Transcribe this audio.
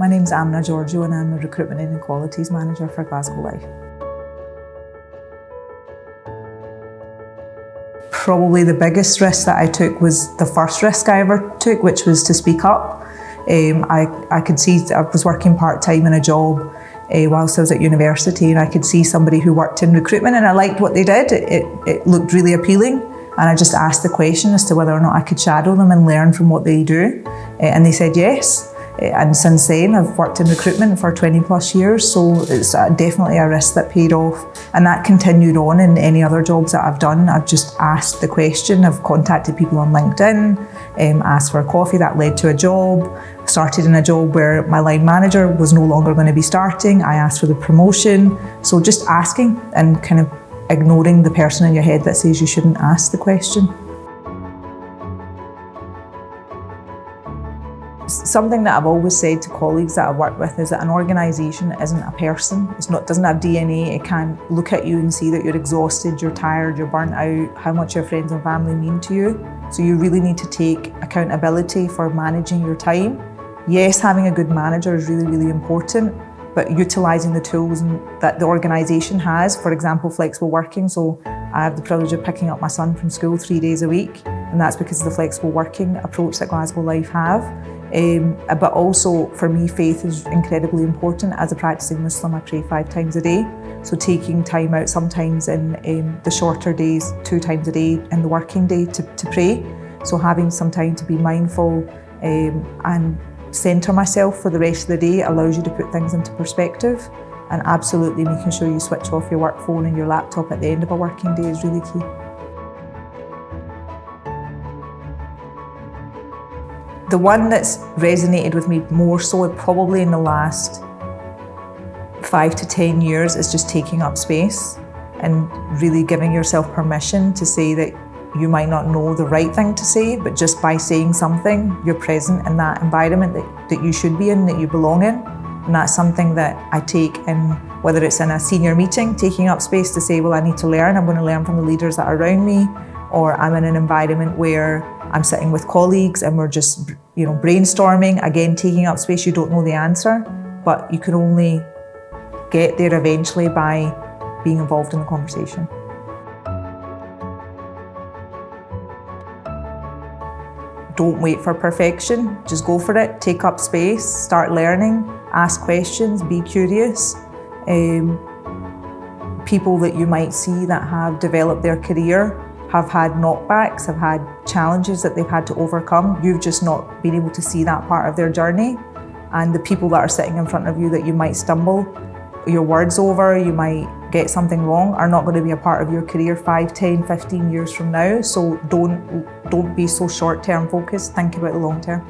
My name's Amna Giurgiu and I'm the Recruitment and Equalities Manager for Glasgow Life. Probably the biggest risk that I took was the first risk I ever took, which was to speak up. I could see, I was working part-time in a job whilst I was at university, and I could see somebody who worked in recruitment and I liked what they did. It looked really appealing, and I just asked the question as to whether or not I could shadow them and learn from what they do, and they said yes. And since then I've worked in recruitment for 20 plus years, so it's definitely a risk that paid off, and that continued on in any other jobs that I've done. I've just asked the question, I've contacted people on LinkedIn, asked for a coffee, that led to a job. Started in a job where my line manager was no longer going to be starting, I asked for the promotion. So just asking and kind of ignoring the person in your head that says you shouldn't ask the question. Something that I've always said to colleagues that I work with is that an organisation isn't a person. Doesn't have DNA. It can't look at you and see that you're exhausted, you're tired, you're burnt out, how much your friends and family mean to you. So you really need to take accountability for managing your time. Yes, having a good manager is really, really important, but utilising the tools that the organisation has, for example, flexible working. So I have the privilege of picking up my son from school 3 days a week, and that's because of the flexible working approach that Glasgow Life have. But also for me, faith is incredibly important. As a practicing Muslim, I pray 5 times a day. So taking time out sometimes in the shorter days, 2 times a day in the working day to pray. So having some time to be mindful and centre myself for the rest of the day allows you to put things into perspective, and absolutely making sure you switch off your work phone and your laptop at the end of a working day is really key. The one that's resonated with me more so probably in the last 5 to 10 years is just taking up space and really giving yourself permission to say that you might not know the right thing to say, but just by saying something, you're present in that environment that you should be in, that you belong in. And that's something that I take in, whether it's in a senior meeting, taking up space to say, well, I need to learn, I'm going to learn from the leaders that are around me, or I'm in an environment where I'm sitting with colleagues and we're just, brainstorming, again, taking up space. You don't know the answer, but you can only get there eventually by being involved in the conversation. Don't wait for perfection, just go for it, take up space, start learning, ask questions, be curious. People that you might see that have developed their career have had knockbacks, have had challenges that they've had to overcome. You've just not been able to see that part of their journey. And the people that are sitting in front of you that you might stumble your words over, you might get something wrong, are not going to be a part of your career 5, 10, 15 years from now. So don't be so short-term focused, think about the long term.